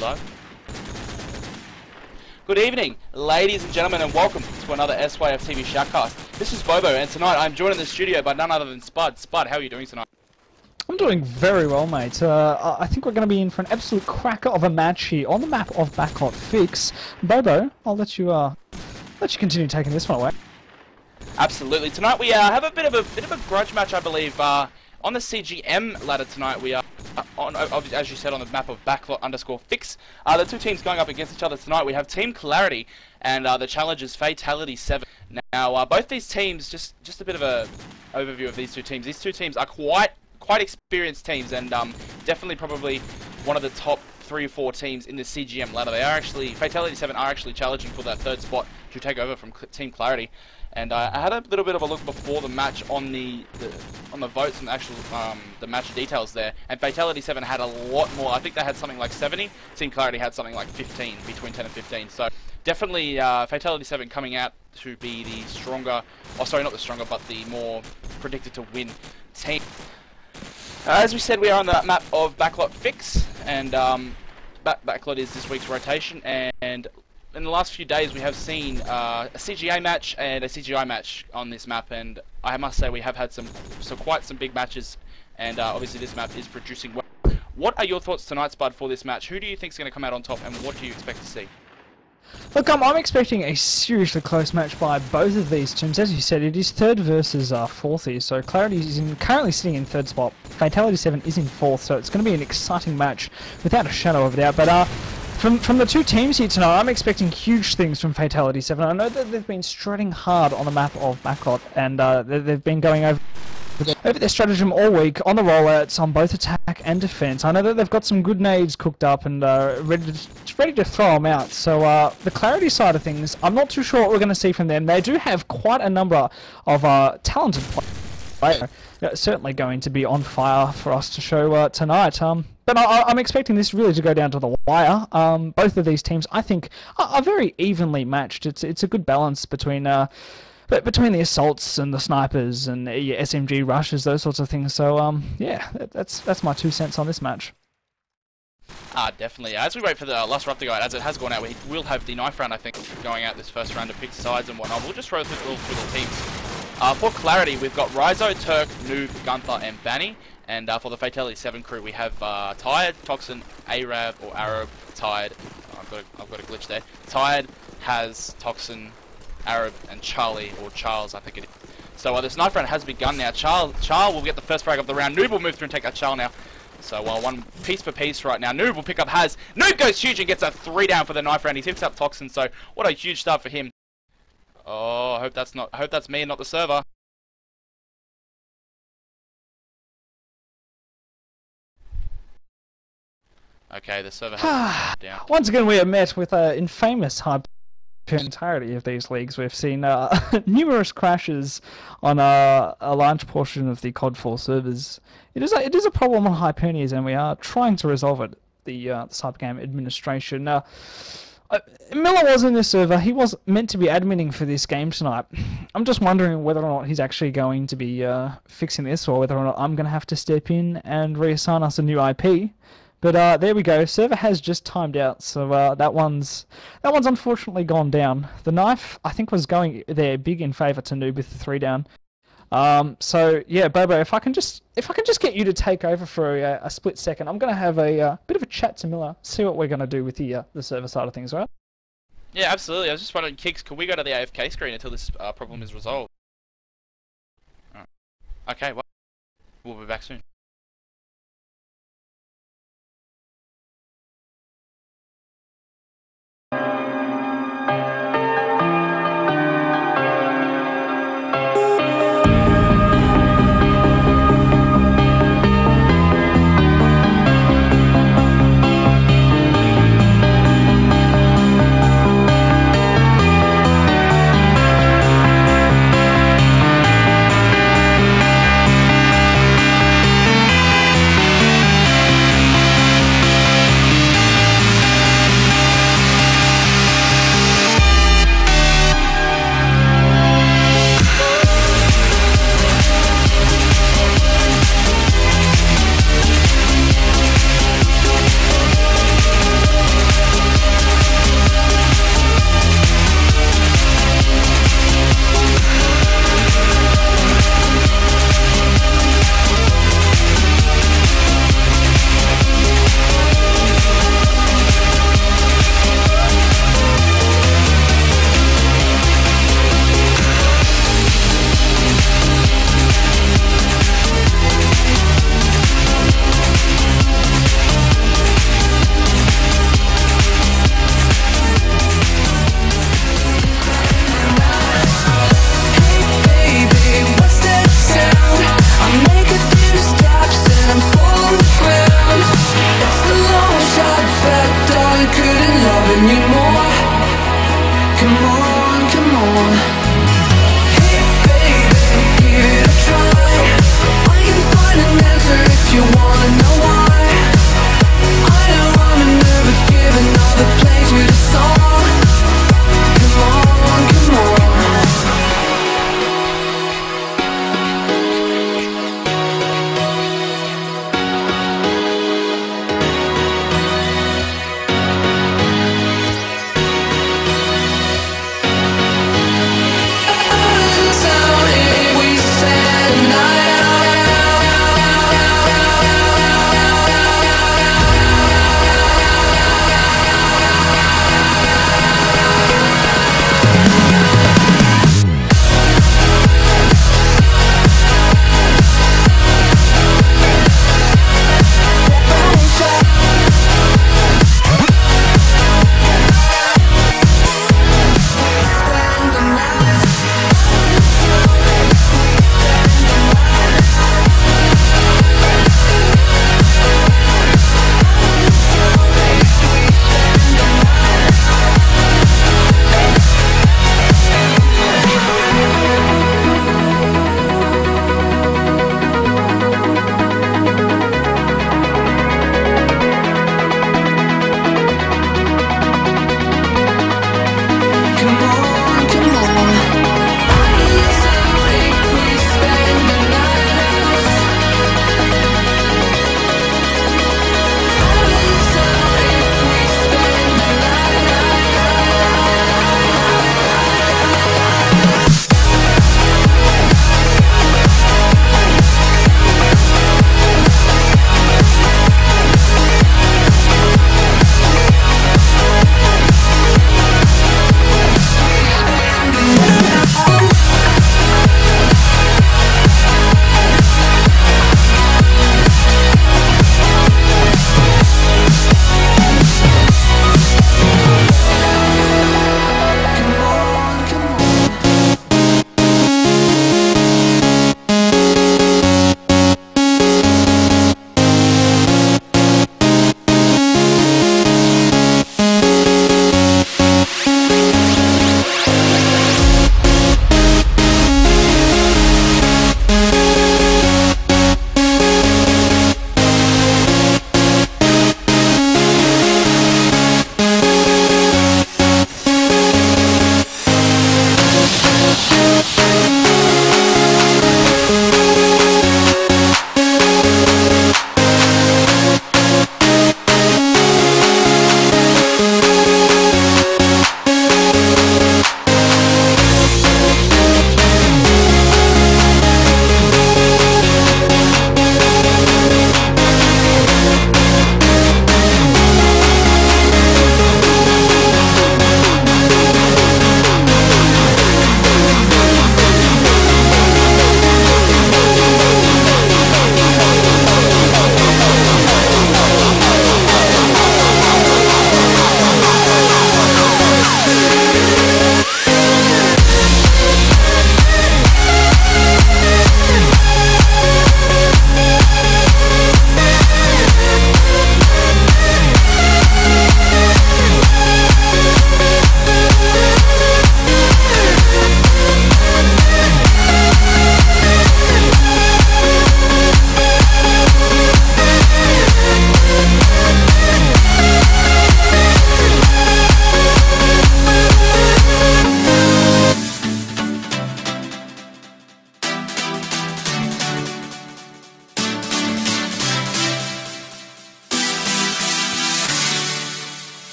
live. Good evening, ladies and gentlemen, and welcome to another SYF TV Shoutcast. This is Bobo, and tonight I'm joined in the studio by none other than Spud. Spud, how are you doing tonight? I'm doing very well, mate. I think we're going to be in for an absolute cracker of a match here on the map of Backlot Fix. Bobo, I'll let you continue taking this one away. Absolutely. Tonight we have a bit of a grudge match, I believe. On the CGM ladder tonight, we are on, as you said, on the map of Backlot_Fix. The two teams going up against each other tonight. We have Team Clarity, and the challengers Fatality7. Now, both these teams, just a bit of a overview of these two teams. These two teams are quite experienced teams, and definitely probably one of the top 3 or 4 teams in the CGM ladder. They are actually, Fatality7 are actually challenging for that 3rd spot to take over from Team Clarity. And I had a little bit of a look before the match on the votes and the actual the match details there, and Fatality7 had a lot more. I think they had something like 70. Team Clarity had something like 15, between 10 and 15. So definitely Fatality7 coming out to be the stronger, oh sorry, not the stronger, but the more predicted to win team. As we said, we are on the map of Backlot Fix, and Backlot is this week's rotation, and in the last few days we have seen a CGA match and a CGI match on this map, and I must say we have had quite some big matches, and obviously this map is producing well. What are your thoughts tonight, Spud, for this match? Who do you think is going to come out on top, and what do you expect to see? Look, I'm expecting a seriously close match by both of these teams. As you said, it is 3rd versus 4th here, so Clarity is currently sitting in 3rd spot. Fatality7 is in 4th, so it's going to be an exciting match without a shadow of a doubt. But from the two teams here tonight, I'm expecting huge things from Fatality7. I know that they've been striding hard on the map of Backlot, and they've been going over their stratagem all week on the rollouts on both attack and defense. I know that they've got some good nades cooked up and ready to throw them out. So the Clarity side of things, I'm not too sure what we're going to see from them. They do have quite a number of talented players. Certainly going to be on fire for us to show tonight. But I'm expecting this really to go down to the wire. Both of these teams, I think, are very evenly matched. It's a good balance between the assaults and the snipers and SMG rushes, those sorts of things. So yeah, that's my 2 cents on this match. Definitely. As we wait for the last round to go out, as it has gone out, we will have the knife round, I think, going out this first round to pick sides and whatnot. We'll just roll through the teams. For Clarity, we've got Ryzo, Turk, Noob, Gunther, and Banny. And for the Fatality7 crew, we have Tired, Toxin, Arab, or Arab, Tired. I've got a glitch there. Tired, Has, Toxin, Arab, and Charlie, or Charles, I think it is. So this knife round has begun now. Charles will get the first frag of the round. Noob will move through and take that Charles now. So one piece for piece right now. Noob will pick up Has. Noob goes huge and gets a 3 down for the knife round. He picks up Toxin, so what a huge start for him. Oh, I hope that's me and not the server. Okay, the server has down. Once again, we are met with an infamous hype. The entirety of these leagues, we've seen numerous crashes on a large portion of the COD 4 servers. It is a problem on Hypernias, and we are trying to resolve it. The Cybergame administration. Miller was in this server. He was meant to be adminning for this game tonight. I'm just wondering whether or not he's actually going to be fixing this, or whether or not I'm going to have to step in and reassign us a new IP. But there we go. Server has just timed out, so that one's unfortunately gone down. The knife, I think, was going there big in favour to Noob with the 3 down. So yeah, Bobo, if I can just get you to take over for a split second, I'm gonna have a bit of a chat to Miller, see what we're gonna do with the server side of things, right? Yeah, absolutely. I was just wondering, Kicks, can we go to the AFK screen until this problem is resolved? Right. Okay, well, we'll be back soon.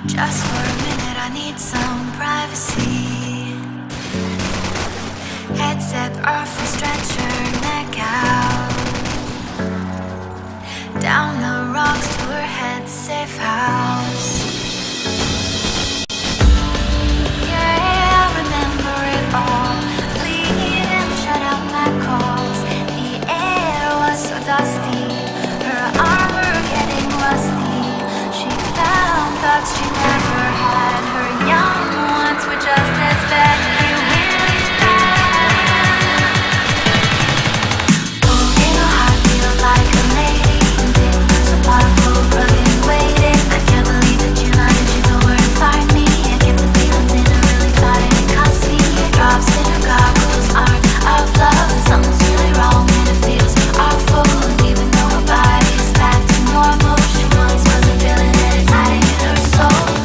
Just for a minute, I need some privacy. Headset off and stretch her neck out. Down the rocks to her head safe house. Yeah, I remember it all. Plead and shut out my calls. The air was so dusty, her armor getting rusty. She found thoughts she never had. Her young ones were just as bad. They really bad. Holding a heart, feel like a lady. Things apart, cold, rugged, waiting. I can't believe that you lied. Did you know where to find me? I kept the feelings in, I really thought it cost me. Drops in her goggles aren't of love. Something's really wrong and it feels awful. And even though her body's back to normal, she once wasn't feeling it. It's hiding in her soul.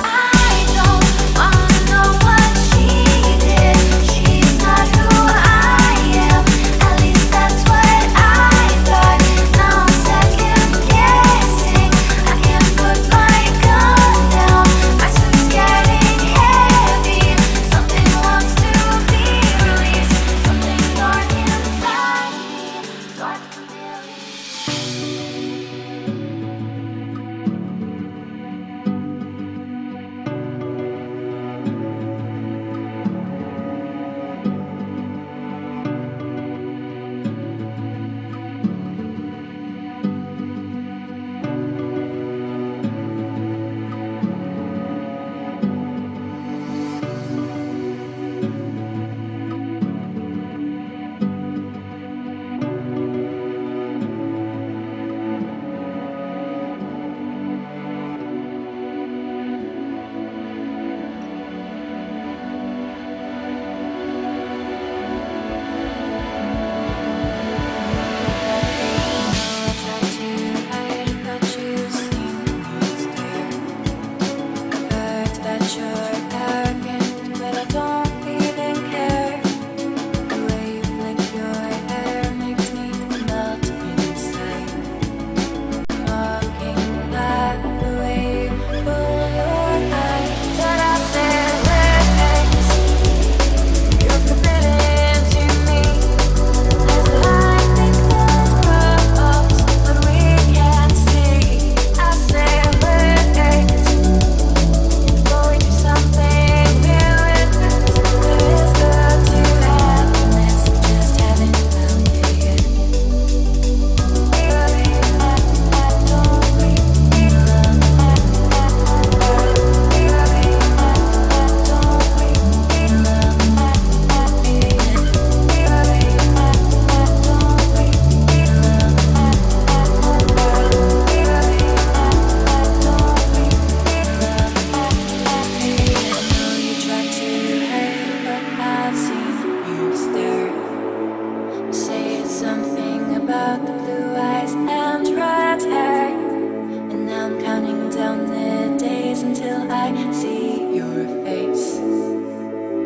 I see your face.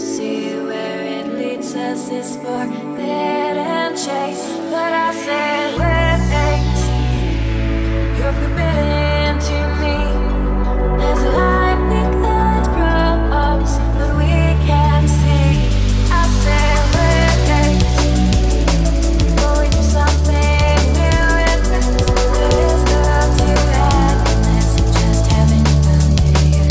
See where it leads us is for bed and chase. But I said, wait, you're forbidden to me. There's a light that grows, but we can't see. I said, wait, going through something new and fresh. There's love to happiness, just haven't found it yet.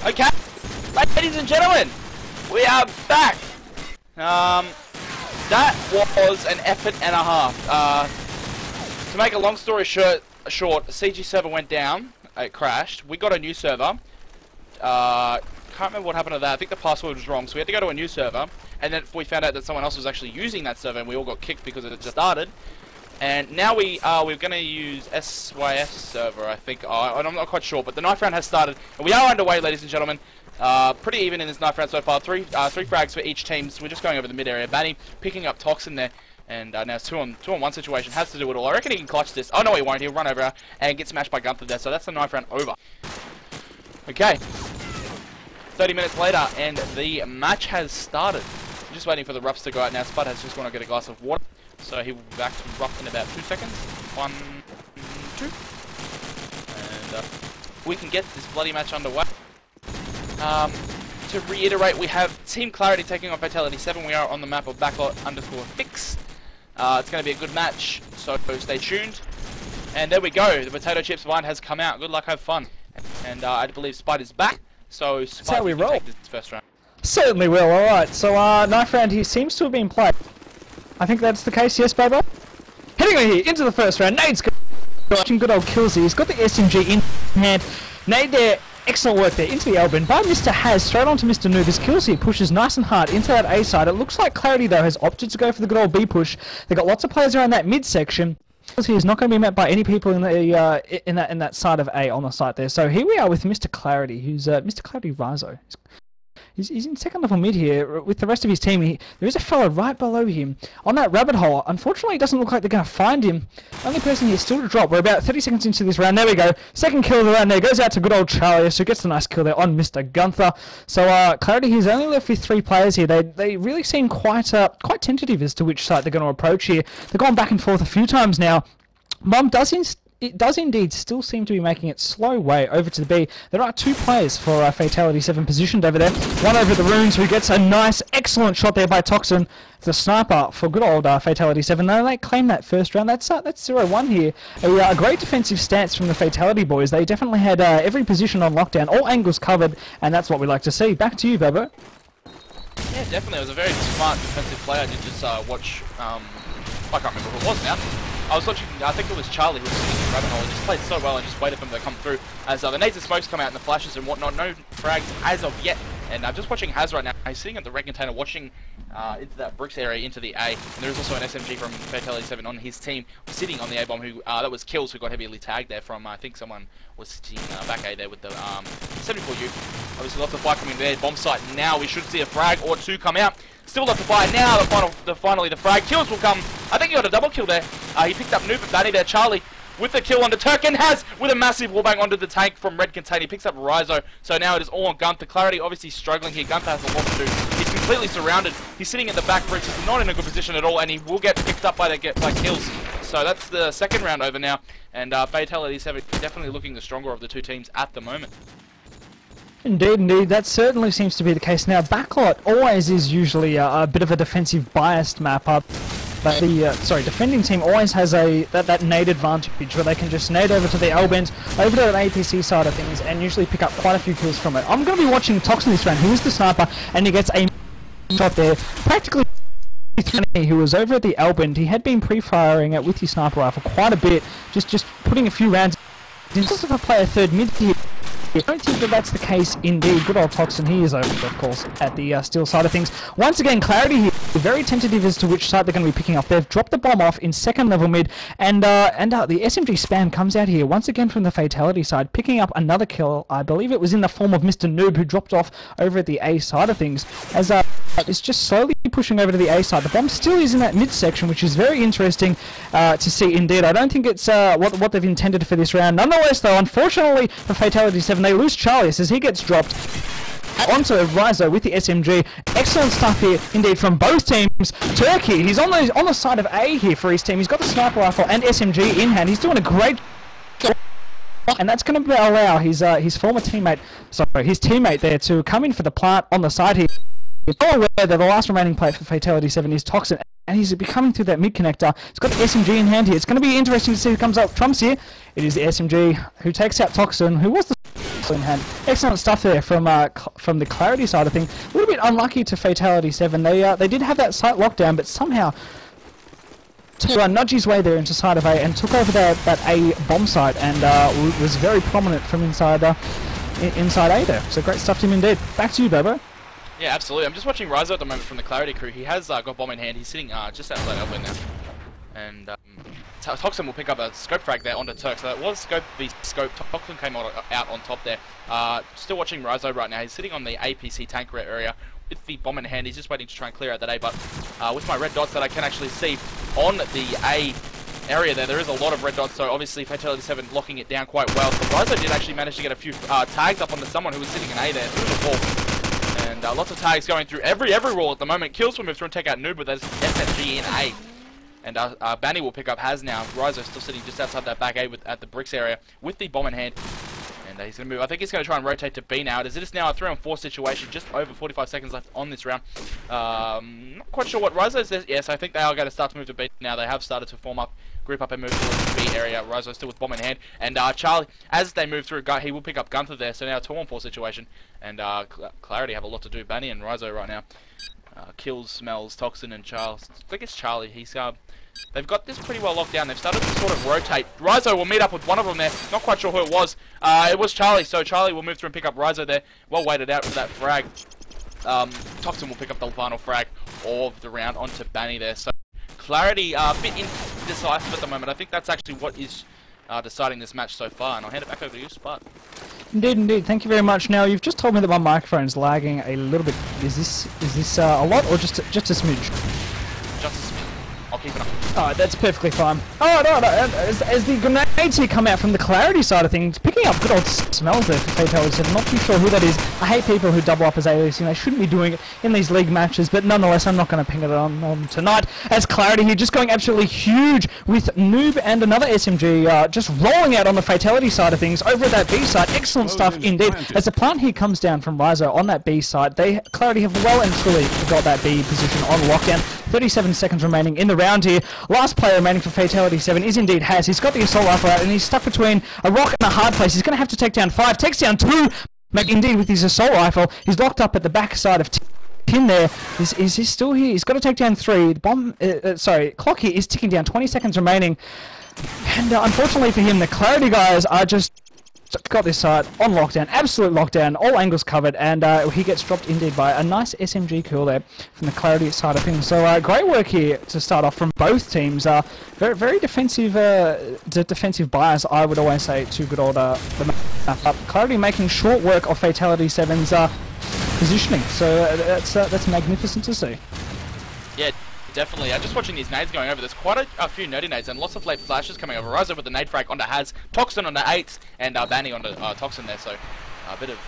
Okay, ladies and gentlemen, we are back. That was an effort and a half. To make a long story short, CG server went down. It crashed. We got a new server. Can't remember what happened to that. I think the password was wrong, so we had to go to a new server. And then we found out that someone else was actually using that server, and we all got kicked because it had just started. And now we're going to use SYF server, I think. I'm not quite sure, but the knife round has started, and we are underway, ladies and gentlemen. Pretty even in this knife round so far. Three frags for each team. So we're just going over the mid area. Banny picking up Toxin there, and now it's two on one situation. Has to do it all. I reckon he can clutch this. Oh no, he won't. He'll run over and get smashed by Gunther there. So that's the knife round over. Okay. 30 minutes later, and the match has started. I'm just waiting for the roughs to go out now. Spud has just gone to get a glass of water. So he will be back to rough in about 2 seconds. 1, 2. And we can get this bloody match underway. To reiterate, we have Team Clarity taking on Fatality7. We are on the map of backlot_fix. It's going to be a good match, so stay tuned. And there we go. The potato chips wine has come out. Good luck, have fun. And I believe Spud is back. So Spud, we you can roll. take this first round. Certainly will. Alright, so knife round here seems to have been played. I think that's the case, yes, Bobo? Heading on here into the first round. Nade's watching good old Killsy. He's got the SMG in hand. Nade there, excellent work there into the Elbin. By Mr. Has, straight onto Mr. Noob. As Killsy pushes nice and hard into that A side. It looks like Clarity, though, has opted to go for the good old B push. They've got lots of players around that mid-section. Killsy is not going to be met by any people in the in that side of A on the site there. So here we are with Mr. Clarity, who's Mr. Clarity Rizzo. He's in second level mid here with the rest of his team. There is a fellow right below him on that rabbit hole. Unfortunately, it doesn't look like they're going to find him. Only person here still to drop. We're about 30 seconds into this round. There we go. Second kill of the round there. Goes out to good old Charlie, who gets the nice kill there on Mr. Gunther. So Clarity, he's only left with 3 players here. They really seem quite tentative as to which site they're going to approach here. They've gone back and forth a few times now. Mom does indeed still seem to be making its slow way over to the B. There are 2 players for Fatality7 positioned over there. One over the runes who gets a nice, excellent shot there by Toxin, the sniper for good old Fatality7. Now they claim that first round. That's 0-1 here. A great defensive stance from the Fatality boys. They definitely had every position on lockdown, all angles covered, and that's what we like to see. Back to you, Bobo. Yeah, definitely. It was a very smart defensive play. I did just watch. I can't remember who it was now. I was watching, I think it was Charlie who was sitting in the rabbit hole and just played so well and just waited for them to come through as the nades and smokes come out and the flashes and whatnot. No frags as of yet. And I'm just watching Hydrah right now. He's sitting at the red container watching into that bricks area into the A. And there's also an SMG from Fatality7 on his team sitting on the A bomb who, that was Kills who got heavily tagged there from, I think someone was sitting back A there with the 74U. Obviously lots of fire coming there. Bomb site now. We should see a frag or two come out. Still lots of fire now. Finally the frag. Kills will come. I think he got a double kill there. He picked up Noob and Danny there. Charlie with the kill on the Turk and has with a massive wallbang onto the tank from red container. He picks up Ryzo. So now it is all on Gunther. Clarity obviously struggling here. Gunther has a lot to do. He's completely surrounded. He's sitting at the back bricks. He's not in a good position at all, and he will get picked up by Kills. So that's the second round over now, and Fatality7 definitely looking the stronger of the two teams at the moment. Indeed, indeed. That certainly seems to be the case. Now, Backlot always is usually a bit of a defensive biased map up. But the defending team always has that nade advantage where they can just nade over to the L bend, over to the APC side of things, and usually pick up quite a few kills from it. I'm going to be watching Toxin this round. He is the sniper, and he gets a shot there. Practically, who was over at the L bend. He had been pre-firing it with his sniper rifle quite a bit, just putting a few rounds. He does have a player third mid here. I don't think that that's the case indeed. Good old Toxin, he is over, of course, at the steel side of things. Once again, Clarity here, very tentative as to which side they're going to be picking up. They've dropped the bomb off in second level mid, and the SMG spam comes out here, once again from the Fatality side, picking up another kill. I believe it was in the form of Mr. Noob, who dropped off over at the A side of things, as it's just slowly pushing over to the A side. The bomb still is in that mid section, which is very interesting to see indeed. I don't think it's what they've intended for this round. Nonetheless, though, unfortunately for Fatality7, they lose Charlie as he gets dropped onto Ryzo with the SMG. Excellent stuff here indeed from both teams. Turkey, he's on the side of A here for his team. He's got the sniper rifle and SMG in hand. He's doing a great job, and that's going to allow his former teammate, his teammate there, to come in for the plant on the side here. You're aware that the last remaining player for Fatality7 is Toxin, and he's coming through that mid connector. He's got the SMG in hand here. It's going to be interesting to see who comes up trumps here. It is the SMG who takes out Toxin, who was the in hand. Excellent stuff there from the Clarity side of things. A little bit unlucky to Fatality7. They did have that site lockdown, but somehow to nudge his way there into side of A and took over that A bomb site, and was very prominent from inside A there. So great stuff to him indeed. Back to you, Bobo. Yeah, absolutely. I'm just watching Ryzo at the moment from the Clarity crew. He has got bomb in hand. He's sitting just outside Elbow now. And Toxin will pick up a scope frag there onto Turk. So that was scope v scope. Toxin came out on top there. Still watching Ryzo right now. He's sitting on the APC tank area with the bomb in hand. He's just waiting to try and clear out that A. But with my red dots that I can actually see on the A area there is a lot of red dots. So obviously Fatality7 locking it down quite well. So Ryzo did actually manage to get a few tags up onto someone who was sitting in A there through the wall. And lots of tags going through every wall at the moment. Kills will move through and take out Noob with his SMG in A. And Banny will pick up Has now. Ryzo still sitting just outside that back A at the bricks area with the bomb in hand. And he's going to move. I think he's going to try and rotate to B now. It is now a 3-on-4 situation. Just over 45 seconds left on this round. Not quite sure what Ryzo says. Yes, I think they are going to start to move to B now. They have started to form up, group up and move towards the B area. Ryzo still with bomb in hand. And Charlie, as they move through, he will pick up Gunther there. So now a 2-on-4 situation. And Clarity have a lot to do. Banny and Ryzo right now. Kills, Smells, Toxin, and Charles. I think it's Charlie. He's they've got this pretty well locked down. They've started to sort of rotate. Ryzo will meet up with one of them there. Not quite sure who it was. It was Charlie. So Charlie will move through and pick up Ryzo there. Well waited out with that frag. Toxin will pick up the final frag of the round onto Banny there. So Clarity a bit indecisive at the moment. I think that's actually what is deciding this match so far. And I'll hand it back over to you, Spud. Indeed, indeed. Thank you very much. Now, you've just told me that my microphone's lagging a little bit. Is this a lot or just a smidge? Just a smidge. I'll keep it up. Alright, that's perfectly fine. Alright, as the grenades here come out from the Clarity side of things, picking up good old Smells there for Fatality7. Not too sure who that is. I hate people who double up as aliasing. They shouldn't be doing it in these league matches, but nonetheless, I'm not going to ping it on tonight. As Clarity here just going absolutely huge with Noob and another SMG just rolling out on the Fatality side of things over at that B side. Excellent stuff indeed. As the plant here comes down from Ryzo on that B side, Clarity have well and truly got that B position on lockdown. 37 seconds remaining in the round here. Last player remaining for Fatality7 is indeed Has. He's got the assault rifle out and he's stuck between a rock and a hard place. He's going to have to take down 5. Takes down 2. Indeed with his assault rifle. He's locked up at the back side of in there. Is he still here? He's got to take down 3. The bomb, clock here is ticking down. 20 seconds remaining. And unfortunately for him, the Clarity guys are just got this side on lockdown, absolute lockdown, all angles covered, and he gets dropped indeed by a nice SMG kill there from the Clarity side of things. So great work here to start off from both teams. Very, very defensive, defensive bias, I would always say, to good old the map. Clarity making short work of Fatality7's positioning, so that's magnificent to see. Yeah, definitely. Just watching these nades going over, there's quite a few nerdy nades and lots of late flashes coming over. Ryzo with the nade frag onto Haz, Toxin onto 8s, and Banny onto Toxin there, so a bit of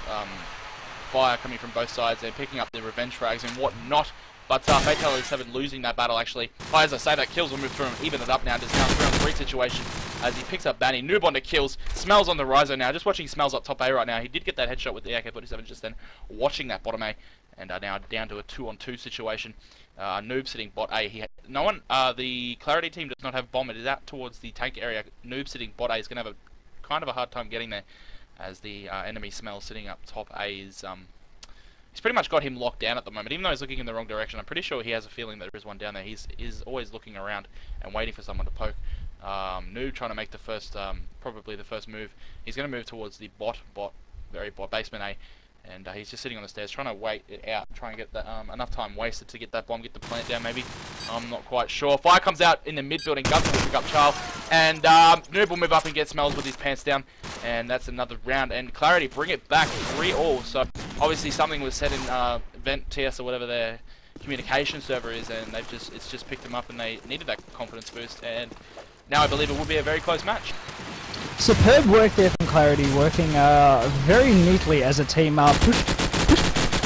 fire coming from both sides. They're picking up the revenge frags and whatnot, but Fatality7 losing that battle actually. As I say, that kills will move through and even it up now. There's now 3-on-3 situation as he picks up Banny. Noob onto kills, Smells on the Ryzo now. Just watching Smells up top A right now. He did get that headshot with the AK-47 just then, watching that bottom A, and now down to a 2-on-2 situation. Noob sitting bot A. No one. The Clarity team does not have bomb. It is out towards the tank area. Noob sitting bot A is going to have kind of a hard time getting there, as the enemy Smell sitting up top A is he's pretty much got him locked down at the moment. Even though he's looking in the wrong direction, I'm pretty sure he has a feeling that there is one down there. He's always looking around and waiting for someone to poke. Noob trying to make the first, probably the first move. He's going to move towards the very bot basement A. And he's just sitting on the stairs trying to wait it out, try and get that, enough time wasted to get that bomb, get the plant down maybe. I'm not quite sure. Fire comes out in the mid-building, Gunther will pick up Charles, and Noob will move up and get Smells with his pants down, and that's another round. And Clarity bring it back 3-all, so obviously something was said in Vent TS or whatever their communication server is, and it's just picked them up and they needed that confidence boost, and now I believe it will be a very close match. Superb work there from Clarity, working very neatly as a team. Pushed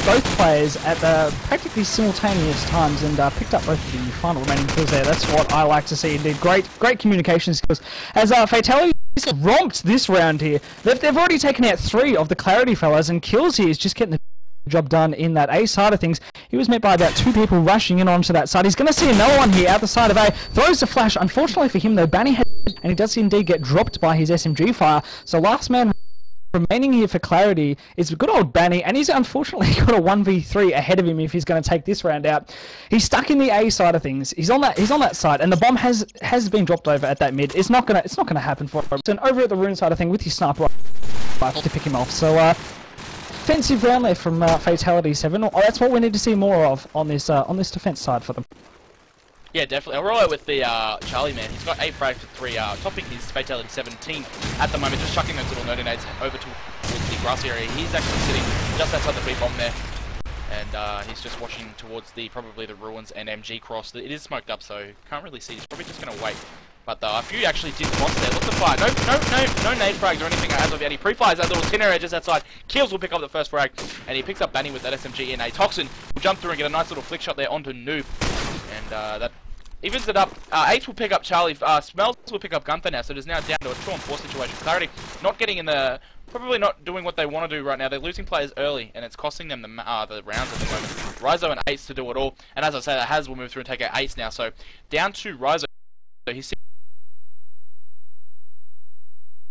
both players at practically simultaneous times and picked up both the final remaining kills there. That's what I like to see indeed. Great communication skills. As Fatality romped this round here. They've already taken out 3 of the Clarity fellas, and kills here is just getting the job done in that A side of things. He was met by about 2 people rushing in onto that side. He's going to see another one here out the side of A. Throws the flash. Unfortunately for him though, Banny had, and he does indeed get dropped by his SMG fire. So last man remaining here for Clarity is good old Banny, and he's unfortunately got a 1v3 ahead of him if he's going to take this round out. He's stuck in the A side of things. He's on that side, and the bomb has been dropped over at that mid. It's not gonna happen for him. And over at the rune side of thing with his sniper rifle to pick him off. So defensive round there from Fatality7. Oh, that's what we need to see more of on this defense side for them. Yeah, definitely. I'll roll out with the Charlie man. He's got 8 frags for 3, topping his Fatality7 team at the moment, just chucking those little nerdy nades over towards the grassy area. He's actually sitting just outside the B-bomb there, and he's just watching towards probably the ruins and MG cross. It is smoked up, so can't really see. He's probably just going to wait. But a few actually did cross there. Look at the fire. No nade frags or anything as of yet. He pre-fires that little tin area just outside. Keels will pick up the first frag, and he picks up Banny with that SMG in a Toxin. Will jump through and get a nice little flick shot there onto Noob, and that evens it up. 8 will pick up Charlie. Smells will pick up Gunther now, so it is now down to a 2-on-4 situation. Clarity not getting in the, probably not doing what they want to do right now. They're losing players early, and it's costing them the rounds at the moment. Ryzo and 8s to do it all, and as I say, Haz will move through and take out 8s now. So down to Ryzo. So he's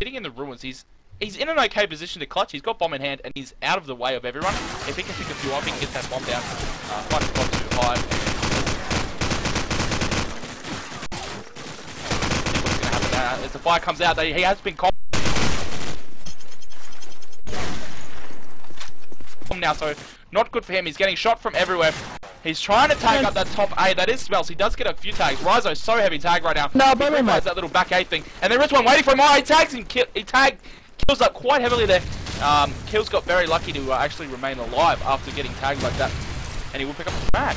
sitting in the ruins. He's in an okay position to clutch. He's got bomb in hand, and he's out of the way of everyone. If he can pick a few up, he can get that bomb down. Fighting bomb too high. What's going to happen now? As the fire comes out, he has been caught now, so not good for him. He's getting shot from everywhere. He's trying to tag up that top A. That is Smells. He does get a few tags. Ryzo's so heavy tag right now. No, but he that little back A thing. And there is one waiting for him. Oh, he tags him. Kills up quite heavily there. Kills got very lucky to actually remain alive after getting tagged like that. And he will pick up the frag.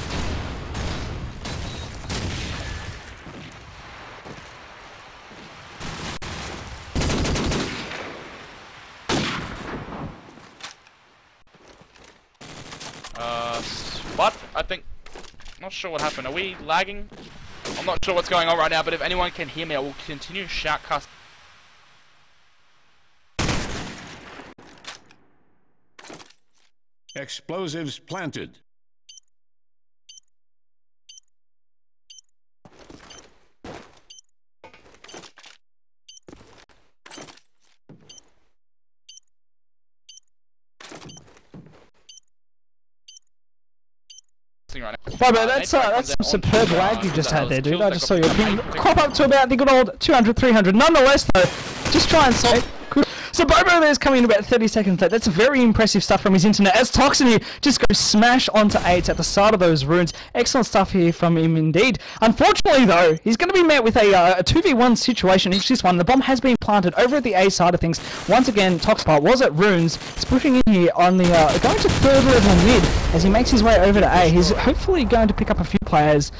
But I think, not sure what happened. Are we lagging? I'm not sure what's going on right now, but if anyone can hear me, I will continue shoutcast. Explosives planted. Toxing right now. Bobo, that's some superb lag you just had there, dude. I just saw your ping crop up to about the good old 200, 300. Nonetheless, though, just try and say. So Bobo there's coming in about 30 seconds late. That's very impressive stuff from his internet. As Toxin here just goes smash onto 8s at the start of those runes. Excellent stuff here from him indeed. Unfortunately though, he's going to be met with a 2v1 situation. It's this one. The bomb has been planted over at the A side of things. Once again, Toxpart was at runes. He's pushing in here on the going to 3rd level mid as he makes his way over to A. He's hopefully going to pick up a few players.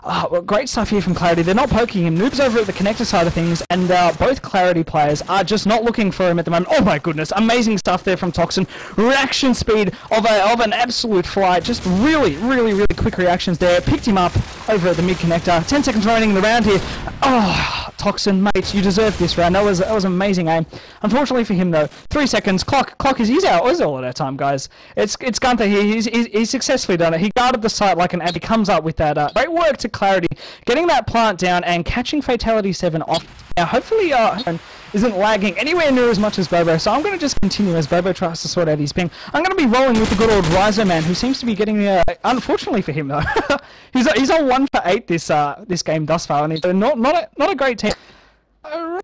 Well, great stuff here from Clarity. They're not poking him. Noob's over at the connector side of things, and both Clarity players are just not looking for him at the moment. Oh my goodness, amazing stuff there from Toxin. Reaction speed of an absolute flight. Just really quick reactions there. Picked him up over at the mid connector. 10 seconds remaining in the round here. Oh, Toxin, mate, you deserve this round. That was amazing aim. Unfortunately for him though, 3 seconds. Clock is he's out. Is all at our time, guys. It's Gunther here. He's successfully done it. He guarded the site like an ant. He comes up with that great work to Clarity, getting that plant down and catching Fatality7 off. Now, hopefully, isn't lagging anywhere near as much as Bobo, so I'm going to just continue as Bobo tries to sort out his ping. I'm going to be rolling with the good old Ryzo man, who seems to be getting, unfortunately for him though, he's on 1 for 8 this game thus far, and he's not a great team.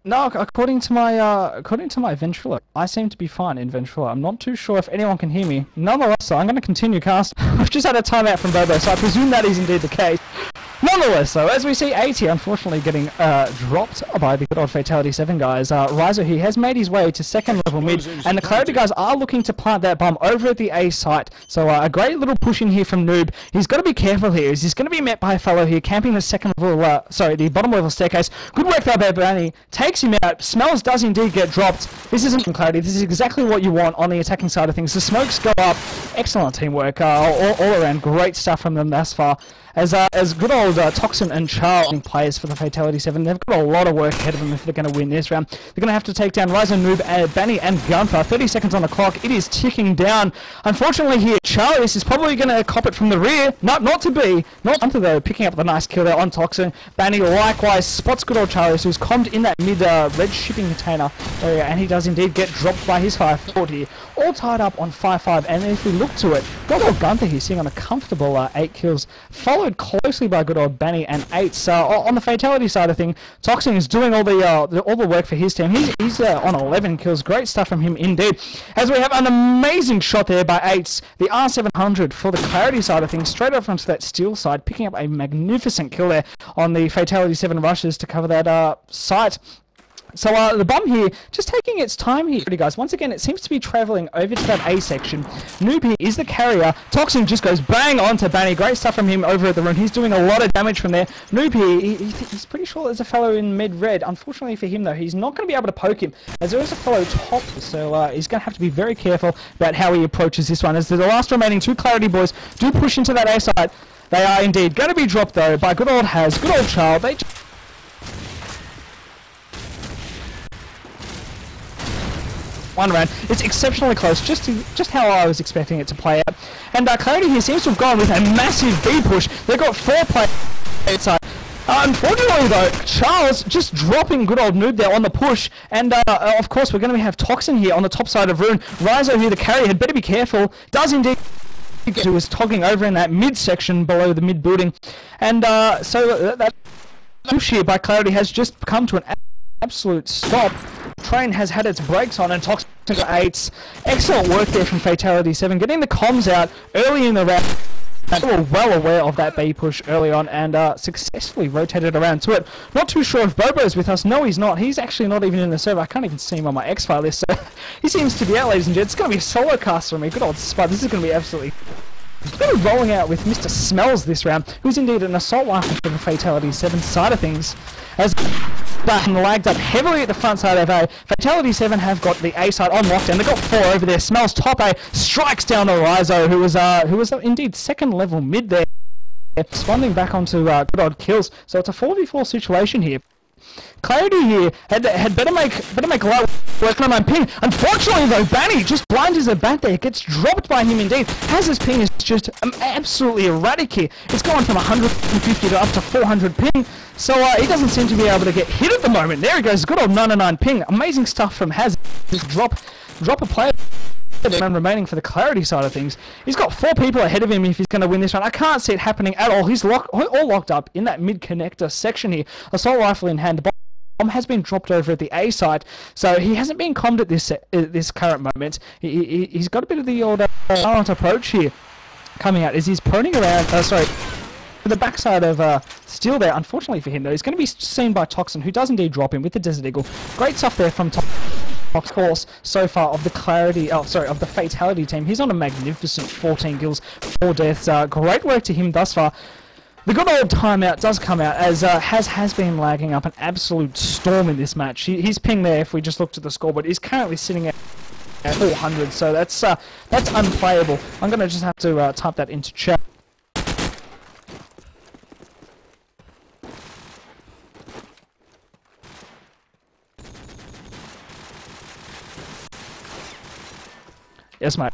No, according to my ventriloquist, I seem to be fine in ventriloquist. I'm not too sure if anyone can hear me. Nonetheless, so I'm going to continue cast. I've just had a timeout from Bobo, so I presume that is indeed the case. Nonetheless, though, as we see 80 unfortunately getting dropped by the good old Fatality7 guys, Ryzo he has made his way to 2nd level mid, and the Clarity guys are looking to plant that bomb over at the A site. So a great little push in here from Noob. He's got to be careful here, as he's going to be met by a fellow here camping the 2nd level, the bottom level staircase. Good work there by Bunny. Takes him out. Smells does indeed get dropped. This isn't Clarity. This is exactly what you want on the attacking side of things. The smokes go up. Excellent teamwork. All around. Great stuff from them thus far. As good old Toxin and Charles players for the Fatality7, they've got a lot of work ahead of them if they're going to win this round. They're going to have to take down Ryzo, Noob, Benny, and Gunther. 30 seconds on the clock. It is ticking down. Unfortunately here, Charles is probably going to cop it from the rear. Not to be. Not Gunther though, picking up the nice kill there on Toxin. Benny likewise spots good old Charles, who's commed in that mid red shipping container area, and he does indeed get dropped by his 540. All tied up on 5-5, and if we look to it, good old Gunther here sitting on a comfortable 8 kills, followed closely by good old Benny and 8s. On the Fatality side of thing, Toxin is doing all the work for his team. He's on 11 kills. Great stuff from him indeed. As we have an amazing shot there by 8s, the R700 for the Clarity side of things, straight up onto that steel side, picking up a magnificent kill there on the Fatality7 rushes to cover that site. So the bomb here, just taking its time here, guys. Once again, it seems to be travelling over to that A section. Noob here is the carrier. Toxin just goes bang onto Banny. Great stuff from him over at the run. He's doing a lot of damage from there. Noob here, he's pretty sure there's a fellow in mid-red. Unfortunately for him, though, he's not going to be able to poke him, as there is a fellow top. So he's going to have to be very careful about how he approaches this one. As the last remaining 2 Clarity boys do push into that A side. They are indeed going to be dropped, though, by good old Haz, good old Charles. They one round. It's exceptionally close, just how I was expecting it to play out. And Clarity here seems to have gone with a massive B push. They've got 4 players outside. Unfortunately though, Charles just dropping good old Noob there on the push, and of course we're going to have Toxin here on the top side of Rune. Ryzo here, the carry, had better be careful. Does indeed who was togging over in that mid section below the mid building, and so that push here by Clarity has just come to an absolute stop. Train has had its brakes on, and Toxin to 8s. Excellent work there from Fatality7, getting the comms out early in the round. They were well aware of that B push early on, and successfully rotated around to it. Not too sure if Bobo's with us. No, he's not. He's actually not even in the server. I can't even see him on my X-File list, so he seems to be out, ladies and gents. It's going to be a solo cast for me. Good old Spud. This is going to be absolutely... We're rolling out with Mr. Smells this round, who's indeed an assault rifle for the Fatality7 side of things. As lagged up heavily at the front side of A, Fatality7 have got the A side on lockdown. They've got 4 over there. Smells top A, strikes down the Ryzo, who was indeed 2nd level mid there, responding back onto good old kills. So it's a 4v4 situation here. Clarity here had better make a lot of work on my ping. Unfortunately though, Banny just blind as a bat there, gets dropped by him indeed. Haz's ping is just absolutely erratic here. It's gone from 150 to up to 400 ping. So he doesn't seem to be able to get hit at the moment. There he goes, good old 99 ping. Amazing stuff from Haz. Just drop a player man remaining for the Clarity side of things. He's got 4 people ahead of him if he's going to win this round. I can't see it happening at all. He's all locked up in that mid-connector section here. Assault rifle in hand. The bomb has been dropped over at the A side, so he hasn't been commed at this current moment. He's got a bit of the old silent approach here coming out as he's proning around. The backside of Steel there, unfortunately for him though, is going to be seen by Toxin, who does indeed drop him with the Desert Eagle. Great stuff there from Toxin. Of course, so far of the of the Fatality team. He's on a magnificent 14 kills, 4 deaths. Great work to him thus far. The good old timeout does come out as has been lagging up an absolute storm in this match. His ping there, if we just looked at the scoreboard, is currently sitting at 400, so that's unplayable. I'm going to just have to type that into chat. Yes, mate.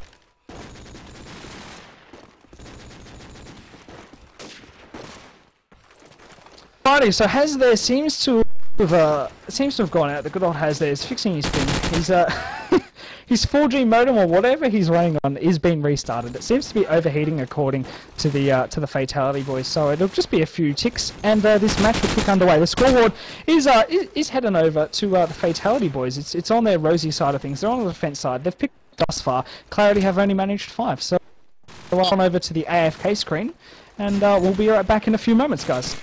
Alrighty, so Has there seems to have gone out. The good old Has there is fixing his ping. He's his 4G modem or whatever he's running on is being restarted. It seems to be overheating according to the Fatality boys. So it'll just be a few ticks, and this match will kick underway. The scoreboard is heading over to the Fatality boys. It's on their rosy side of things. They're on the defense side. They've picked thus far. Clarity have only managed 5. So we'll on over to the AFK screen, and we'll be right back in a few moments, guys.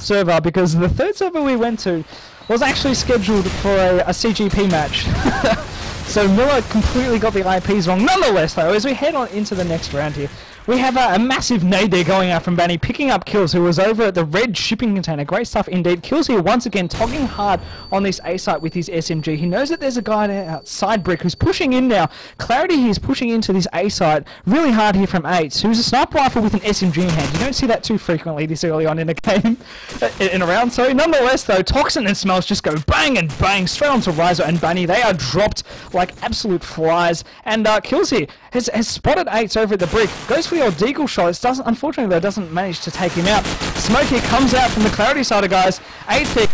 Server, because the third server we went to was actually scheduled for a CGP match. So Miller completely got the IPs wrong. Nonetheless though, as we head on into the next round here, We have a massive nade there going out from Banny, picking up Kills, who was over at the red shipping container. Great stuff indeed. Kills here once again, togging hard on this A site with his SMG. He knows that there's a guy there outside Brick who's pushing in now. Clarity here is pushing into this A site really hard here from 8, who's a sniper rifle with an SMG in hand. You don't see that too frequently this early on in a game, in a round, sorry. Nonetheless though, Toxin and Smells just go bang and bang straight onto Rizo and Banny. They are dropped like absolute flies, and Kills here has spotted 8 over at the Brick. Goes for the old deagle shot. It doesn't, unfortunately though, doesn't manage to take him out. Smoke here comes out from the Clarity side of guys. 8 there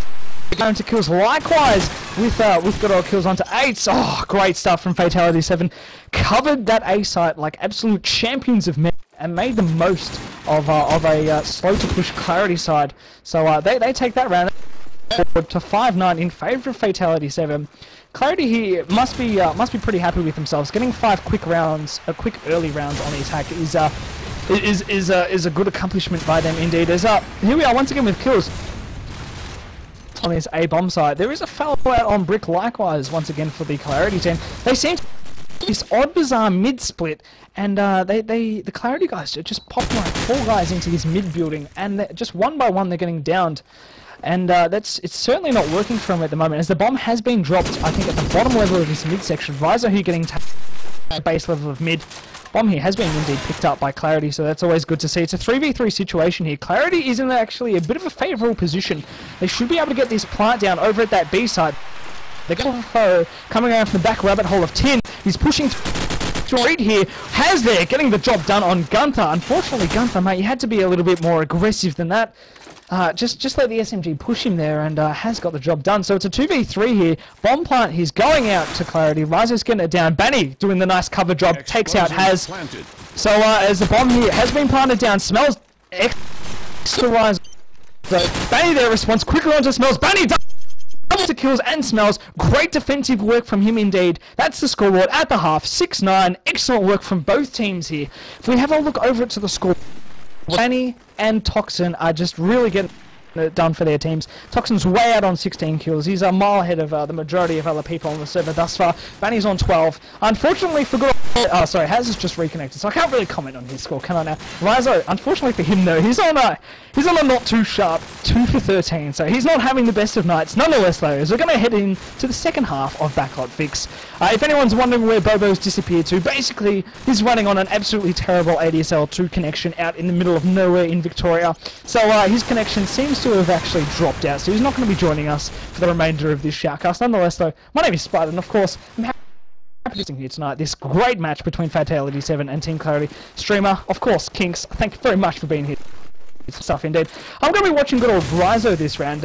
going to Kills likewise with good old Kills onto 8. Oh, great stuff from Fatality7. Covered that A site like absolute champions of men and made the most of a slow to push Clarity side. So they take that round forward to 5-9 in favour of Fatality7. Clarity here must be pretty happy with themselves. Getting 5 quick quick early rounds on the attack is a good accomplishment by them indeed. As here we are once again with Kills on this A bomb site. There is a fellow out on Brick likewise once again for the Clarity team. They seem to this odd bizarre mid split, and the Clarity guys just popping like 4 guys into this mid building, and just one by one they're getting downed. And it's certainly not working for him at the moment, as the bomb has been dropped, I think, at the bottom level of this midsection. Rizo here getting base level of mid. Bomb here has been indeed picked up by Clarity, so that's always good to see. It's a 3v3 situation here. Clarity is in actually a bit of a favourable position. They should be able to get this plant down over at that B side. They're coming around from the back rabbit hole of 10. He's pushing straight here. Has there, getting the job done on Gunther. Unfortunately, Gunther, mate, you had to be a little bit more aggressive than that. Just let the SMG push him there, and has got the job done. So it's a 2v3 here. Bomb plant, he's going out to Clarity. Rizo's getting it down. Banny doing the nice cover job, takes out Has. Planted. So as the bomb here has been planted down, Smells extra Rizo. So Banny there responds quickly onto Smells. Banny does to Kills and Smells. Great defensive work from him indeed. That's the scoreboard at the half. 6-9. Excellent work from both teams here. If we have a look over to the score, Banny and Toxin are just really getting it done for their teams. Toxin's way out on 16 kills. He's a mile ahead of the majority of other people on the server thus far. Banny's on 12. Unfortunately for good... Oh, sorry, Has is just reconnected, so I can't really comment on his score, can I now? Rizo, unfortunately for him though, he's on a not too sharp 2 for 13, so he's not having the best of nights. Nonetheless though, as we're going to head into the second half of Backlot Fix. If anyone's wondering where Bobo's disappeared to, basically he's running on an absolutely terrible ADSL 2 connection out in the middle of nowhere in Victoria. So his connection seems to have actually dropped out, so he's not going to be joining us for the remainder of this shoutcast. Nonetheless though, my name is Spud, and of course I'm happy here tonight. This great match between Fatality7 and Team Clarity. Streamer, of course, Kinks, thank you very much for being here. Stuff indeed. I'm going to be watching good old Rizo this round.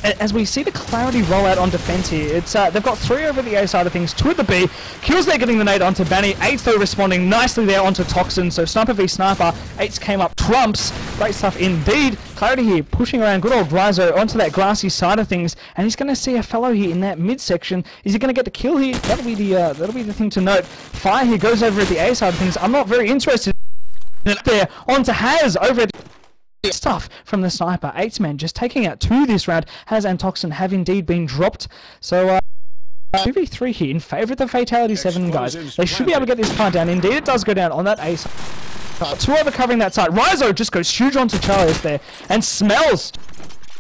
As we see the Clarity roll out on defense here, it's they've got 3 over the A side of things, 2 at the B. Kills there getting the nade onto Banny. 8's though responding nicely there onto Toxin. So Sniper v Sniper. 8's came up trumps. Great stuff indeed. Clarity here pushing around good old Rizo onto that grassy side of things, and he's going to see a fellow here in that midsection. Is he going to get the kill here? That'll be the thing to note. Fire here goes over at the A side of things. I'm not very interested in it there. Onto Has over at stuff from the Sniper. 8's men just taking out 2 this round. Has and Toxin have indeed been dropped. So 2v3 here in favour of the Fatality7 guys. They should be able to get this plant down. Indeed it does go down on that A side. 2 over covering that side. Rizo just goes huge onto Charles there, and Smells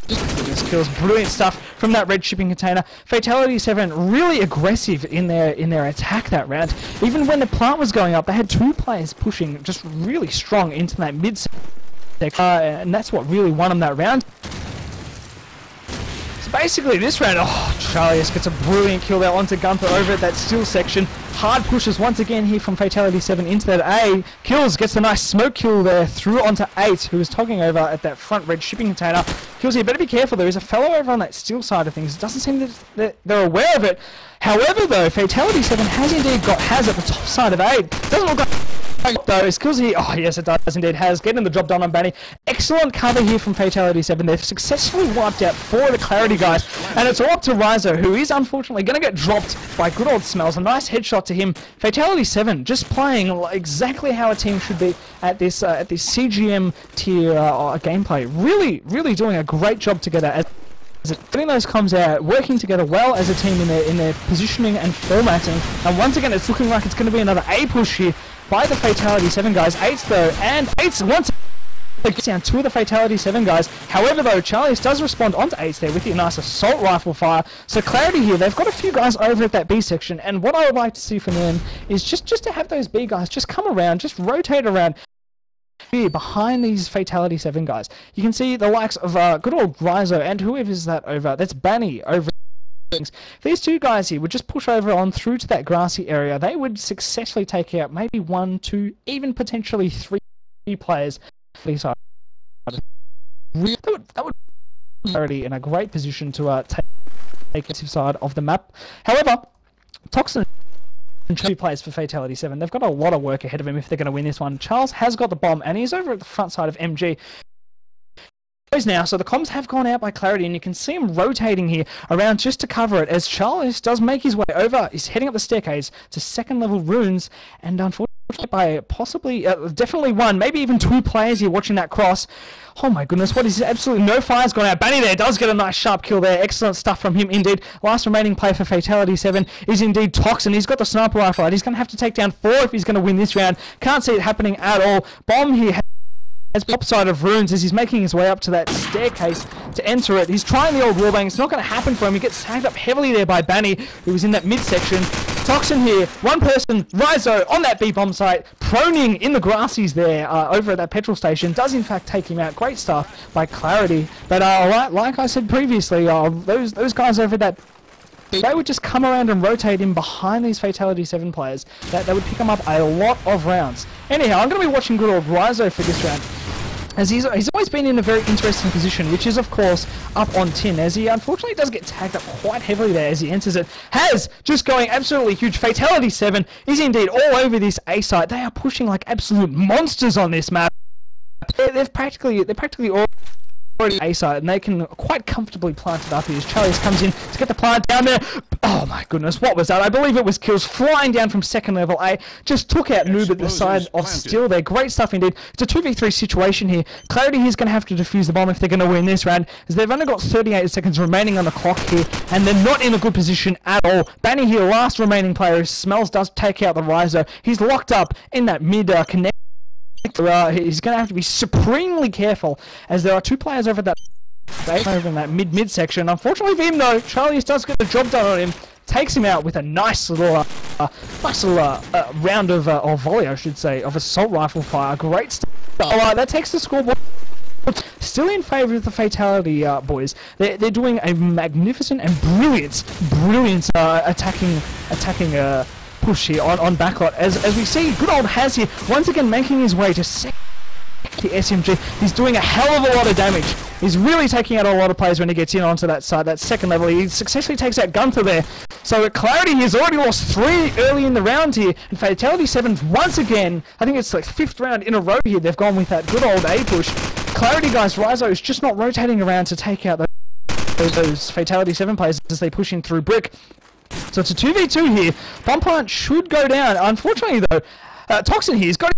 just kills. Brilliant stuff from that red shipping container. Fatality7 really aggressive in their attack that round. Even when the plant was going up, they had 2 players pushing just really strong into that mid section, and that's what really won them that round. So basically this round, Charlius gets a brilliant kill there onto Gunther over at that still section. Hard pushes once again here from Fatality7 into that A. Kills, gets a nice smoke kill there through onto 8, who is togging over at that front red shipping container. Kills here, better be careful, there is a fellow over on that still side of things. It doesn't seem that they're aware of it. However though, Fatality7 has indeed got Has at the top side of 8. Doesn't look like those kills here. Oh yes, it does indeed. Has getting the job done on Banny. Excellent cover here from Fatality7. They've successfully wiped out 4 of the Clarity guys, and it's all up to Rizo, who is unfortunately going to get dropped by good old Smells. A nice headshot to him. Fatality7 just playing exactly how a team should be at this CGM tier gameplay. Really doing a great job together. As getting those comms out, working together well as a team in their positioning and formatting. And once again, it's looking like it's going to be another A push here. by the Fatality7 guys. 8s though, and 8s once gets down 2 of the Fatality7 guys. However though, Charlies does respond onto 8s there with a nice assault rifle fire. So clarity here, they've got a few guys over at that B section, and what I would like to see from them is just to have those B guys just come around, just rotate around here behind these Fatality7 guys. You can see the likes of good old Rizo and whoever is that over, that's Banny over. If these 2 guys here would just push over on through to that grassy area, they would successfully take out maybe 1, 2, even potentially 3 players. That would be already in a great position to take the side of the map. However, Toxin and 2 players for Fatality7. They've got a lot of work ahead of him if they're going to win this one. Charles has got the bomb, and he's over at the front side of MG. Now, so the comms have gone out by clarity, and you can see him rotating here around just to cover it as Charles does make his way over. He's heading up the staircase to 2nd level runes, and unfortunately by possibly, definitely 1, maybe even 2 players here watching that cross. Oh my goodness, what is this? Absolutely no fire's gone out. Banny there does get a nice sharp kill there. Excellent stuff from him indeed. Last remaining player for Fatality7 is indeed Toxin. He's got the sniper rifle out. He's going to have to take down 4 if he's going to win this round. Can't see it happening at all. Bomb here has the upside of runes as he's making his way up to that staircase to enter it. He's trying the old wallbang. It's not going to happen for him. He gets tagged up heavily there by Banny, who was in that midsection. Toxin here, 1 person, Rizo on that B-bomb site, proning in the grassies there over at that petrol station, does in fact take him out. Great stuff by clarity. But like I said previously, those guys over that, they would just come around and rotate him behind these Fatality7 players. That would pick him up a lot of rounds. Anyhow, I'm going to be watching good old Rizo for this round, as he's always been in a very interesting position, which is of course up on tin, as he unfortunately does get tagged up quite heavily there as he enters it. Has just going absolutely huge. Fatality7 is indeed all over this A site. They are pushing like absolute monsters on this map. They're practically all A side, and they can quite comfortably plant it up here as Charlies comes in to get the plant down there. Oh my goodness, what was that? I believe it was kills flying down from 2nd level A. Just took out Noob at the side of Still there. Great stuff indeed. It's a 2v3 situation here. Clarity is going to have to defuse the bomb if they're going to win this round, as they've only got 38 seconds remaining on the clock here, and they're not in a good position at all. Banny here, last remaining player, Smells does take out the Rizo. He's locked up in that mid connect. He's going to have to be supremely careful, as there are 2 players over that over in that mid section. Unfortunately for him though, Charlies does get the job done on him, takes him out with a nice little round of volley, I should say, of assault rifle fire. Great stuff. Alright, that takes the scoreboard still in favour of the Fatality boys. They're doing a magnificent and brilliant attacking push here on backlot, as we see good old Has here once again making his way to the SMG. He's doing a hell of a lot of damage. He's really taking out a lot of players when he gets in onto that side, that 2nd level. He successfully takes out Gunther there. So clarity, he's already lost 3 early in the round here, and Fatality7 once again, I think it's like 5th round in a row here, they've gone with that good old A push. Clarity guys, Rizo is just not rotating around to take out those Fatality7 players as they push in through brick. So it's a 2v2 here. Bomb plant should go down. Unfortunately though, Toxin here's got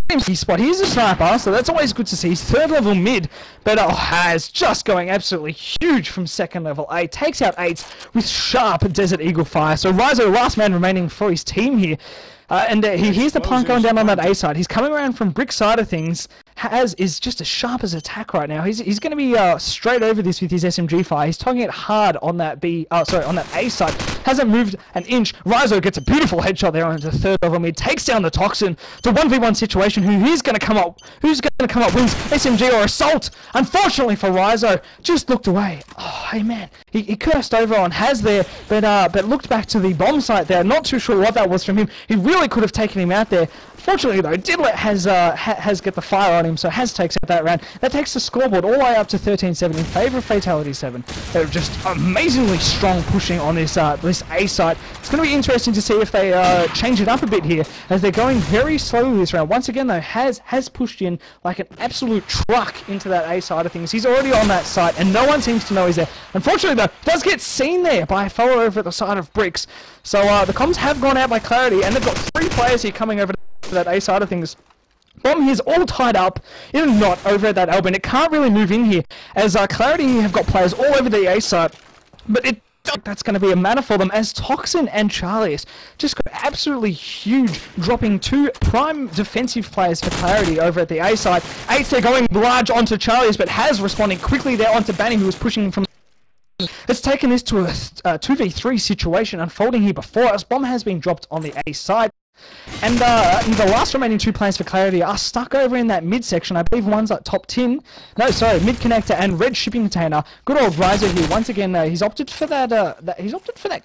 his spot. He's a sniper, so that's always good to see. He's 3rd level mid, but Has just going absolutely huge from 2nd level A. Takes out 8s with sharp Desert Eagle fire. So Rizo, last man remaining for his team here. And he hears the plant going down on that A side. He's coming around from brick side of things. Has is just as sharp as attack right now. He's going to be straight over this with his SMG fire. He's tugging it hard on that on that A side. Hasn't moved an inch. Rizo gets a beautiful headshot there onto 3rd level mid. Takes down the Toxin. It's a 1v1 situation. Who's going to come up? Who's going to come up? Wins SMG or assault? Unfortunately for Rizo, just looked away. Oh, hey man, he cursed over on Has there, but looked back to the bomb site there. Not too sure what that was from him. He really could have taken him out there. Fortunately though, did let Has get the fire on him, so Has takes out that round. That takes the scoreboard all the way up to 13-7 in favour of Fatality7. They're just amazingly strong pushing on this this A site. It's going to be interesting to see if they change it up a bit here, as they're going very slowly this round. Once again though, Has pushed in like an absolute truck into that A side of things. He's already on that site, and no one seems to know he's there. Unfortunately though, does get seen there by a fellow over at the side of bricks. So the comms have gone out by clarity, and they've got 3 players here coming over to that A side of things. Bomb here's all tied up in a knot over at that Albin. It can't really move in here, as clarity have got players all over the A side, but it That's going to be a matter for them as Toxin and Charlius just got absolutely huge, dropping two prime defensive players for clarity over at the A side. Eights, they're going large onto Charlius, but has responding quickly there onto Banny, who was pushing him from. It's taken this to a 2v3 situation unfolding here before us. Bomb has been dropped on the A side. And the last remaining two players for clarity are stuck over in that mid section. I believe one's at top 10. No, sorry, mid connector and red shipping container. Good old Riser here. Once again, he's opted for that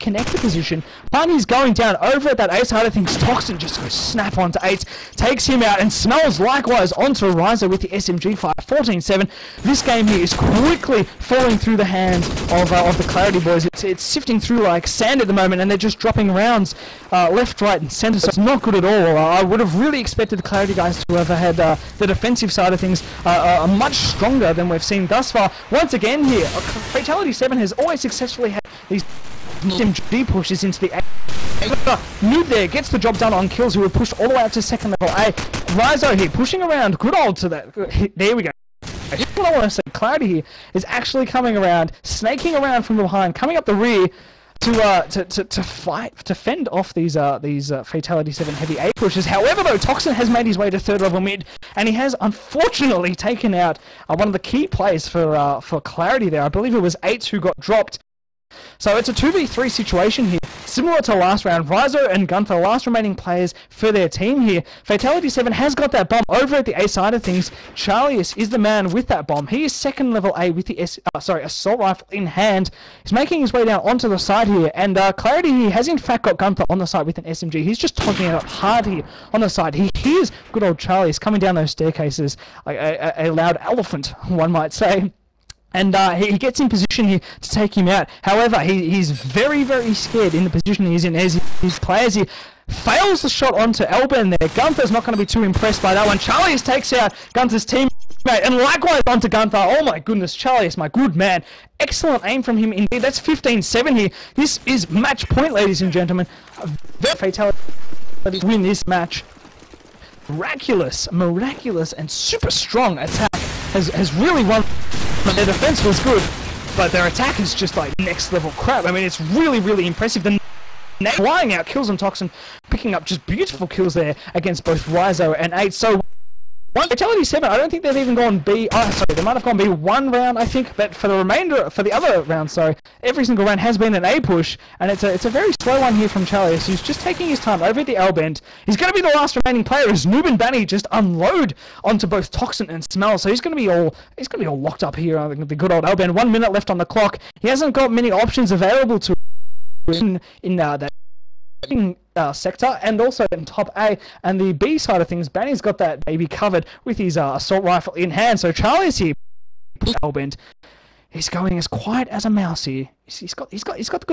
connector position. Barney's going down over at that A side of things. Toxin just goes snap onto 8, takes him out, and smells likewise onto Riser with the SMG fire. 14-7. This game here is quickly falling through the hands of the clarity boys. It's sifting through like sand at the moment, and they're just dropping rounds left, right, and center. So it's not good at all. I would have really expected the clarity guys to have had the defensive side of things much stronger than we've seen thus far. Once again here, Fatality7 has always successfully had these SMG pushes into the A. Noob there gets the job done on kills, who were pushed all the way up to second level A. Rizo here pushing around, good old to that. There we go. What I want to say, clarity here is actually coming around, snaking around from behind, coming up the rear to fend off these Fatality7 heavy A pushes. However, though, Toxin has made his way to third level mid, and he has unfortunately taken out one of the key players for clarity there. I believe it was 8 who got dropped. So it's a 2v3 situation here, similar to last round. Rizo and Gunther, last remaining players for their team here. Fatality7 has got that bomb over at the A side of things. Charlius is the man with that bomb. He is second level A with the assault rifle in hand. He's making his way down onto the side here, and clarity here has in fact got Gunther on the side with an SMG. He's just toggling it up hard here on the side. He hears good old Charlius coming down those staircases, a loud elephant, one might say. And he gets in position here to take him out. However, he's very, very scared in the position he's in as his players here. Fails the shot onto Elben there. Gunther's not going to be too impressed by that one. Charlius takes out Gunther's teammate, and likewise onto Gunther. Oh my goodness, Charlius, my good man. Excellent aim from him indeed. That's 15-7 here. This is match point, ladies and gentlemen. The Fatality win this match. Miraculous, and super strong attack has really won. Their defense was good, but their attack is just like next level crap. I mean, it's really, really impressive. The flying out kills on Toxin, picking up just beautiful kills there against both Rizo and 8. So Fatality7, I don't think they've even gone B. Oh, sorry, they might have gone B one round, I think, but for the other rounds, sorry, every single round has been an A push, and it's a very slow one here from Charlius, who's just taking his time over the L bend. He's going to be the last remaining player as Noob and Banny just unload onto both Toxin and Smell, so he's going to be all locked up here on the good old L bend. 1 minute left on the clock. He hasn't got many options available to him in that sector, and also in top A. And the B side of things, Banny's got that baby covered with his assault rifle in hand. So Charlie's here, Elbend. He's going as quiet as a mouse here. He's got the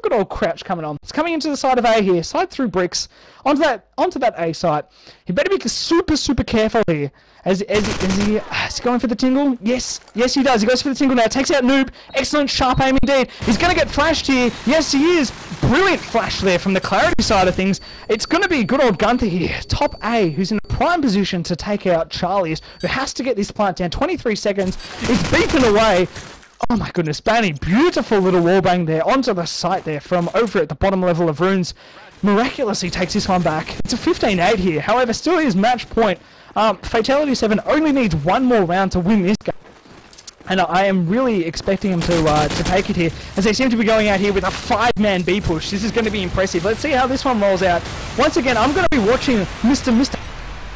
good old crouch coming on. It's coming into the side of A here, side through bricks onto that A side. He better be super careful here. Is he going for the tingle? Yes he does. He goes for the tingle now. Takes out Noob. Excellent sharp aim indeed. He's going to get flashed here. Yes, he is. Brilliant flash there from the clarity side of things. It's going to be good old Gunther here. Top A, who's in a prime position to take out Charlius, who has to get this plant down. 23 seconds. He's beeping away. Oh my goodness, Banny, beautiful little wallbang there onto the site there from over at the bottom level of runes. Miraculously takes this one back. It's a 15-8 here. However, still is match point. Fatality7 only needs one more round to win this game. And I am really expecting him to take it here, as they seem to be going out here with a 5-man B push. This is going to be impressive. Let's see how this one rolls out. Once again, I'm going to be watching Mr.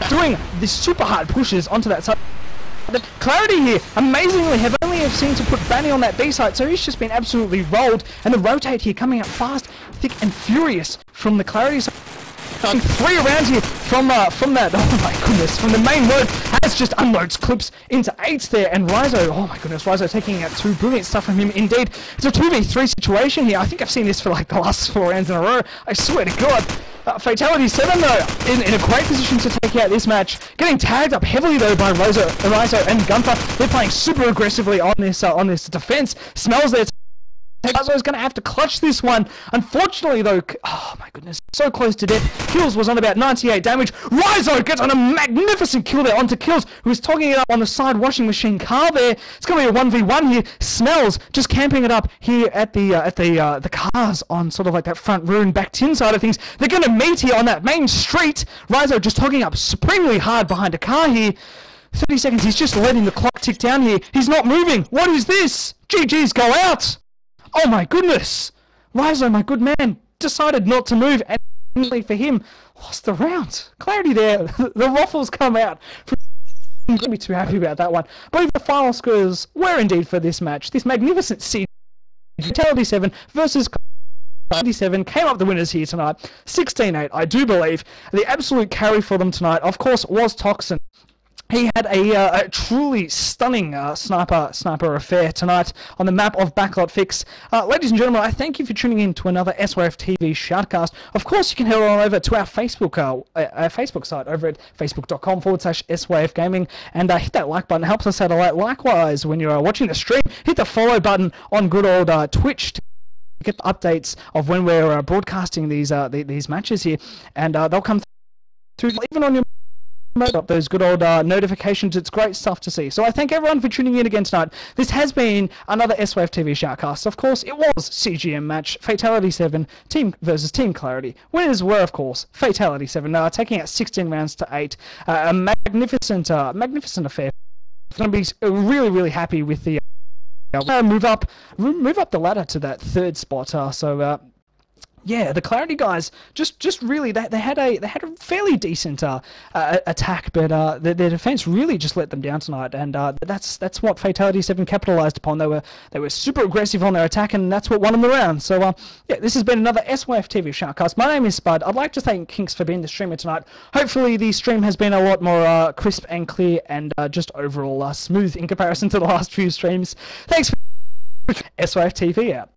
doing these super hard pushes onto that side. The clarity here, amazingly, have only seemed to put Banny on that B side, so he's just been absolutely rolled. And the rotate here coming up fast, thick and furious from the clarity side. 3 rounds here from that, oh my goodness, from the main road, has just unloads clips into 8s there, and Rizo, oh my goodness, Rizo taking out 2 brilliant stuff from him indeed. It's a 2v3 situation here. I think I've seen this for like the last 4 rounds in a row, I swear to God. Fatality7 though, in a great position to take out this match, getting tagged up heavily though by Rizo and Gunther. They're playing super aggressively on this defense. Smells there Ryzo's going to have to clutch this one. Unfortunately, though, oh my goodness, so close to death. Kills was on about 98 damage. Ryzo gets on a magnificent kill there onto Kills, who is togging it up on the side washing machine car there. It's going to be a 1v1 here. Smells just camping it up here at the cars on sort of like that front room, back tin side of things. They're going to meet here on that main street. Ryzo just togging up supremely hard behind a car here. 30 seconds, he's just letting the clock tick down here. He's not moving. What is this? GG's go out. Oh my goodness! Ryzo, my good man, decided not to move, and for him, lost the round. Clarity there, the waffles come out. I'm going to be too happy about that one. But the final scores were indeed for this match. This magnificent scene. Fatality7 versus Fatality7 came up the winners here tonight. 16-8, I do believe. The absolute carry for them tonight, of course, was Toxin. He had a truly stunning sniper affair tonight on the map of Backlot Fix. Ladies and gentlemen, I thank you for tuning in to another SYF TV shoutcast. Of course, you can head on over to our Facebook site over at facebook.com/SYF Gaming and hit that like button. It helps us out a lot. Likewise, when you're watching the stream, hit the follow button on good old Twitch to get the updates of when we're broadcasting these matches here, and they'll come through even on your up those good old notifications. It's great stuff to see. So I thank everyone for tuning in again tonight. This has been another SYF TV shoutcast. Of course, it was CGM match, Fatality7 team versus Team Clarity. Winners were, of course, Fatality7, taking out 16 rounds to 8. A magnificent affair. I'm going to be really, really happy with the move up the ladder to that third spot. Yeah, the Clarity guys just really they had a fairly decent attack, but their defense really just let them down tonight, and that's what Fatality7 capitalized upon. They were super aggressive on their attack, and that's what won them the round. So yeah, this has been another SYF TV shoutcast. My name is Spud. I'd like to thank Kinks for being the streamer tonight. Hopefully the stream has been a lot more crisp and clear, and just overall smooth in comparison to the last few streams. Thanks for SYF TV out.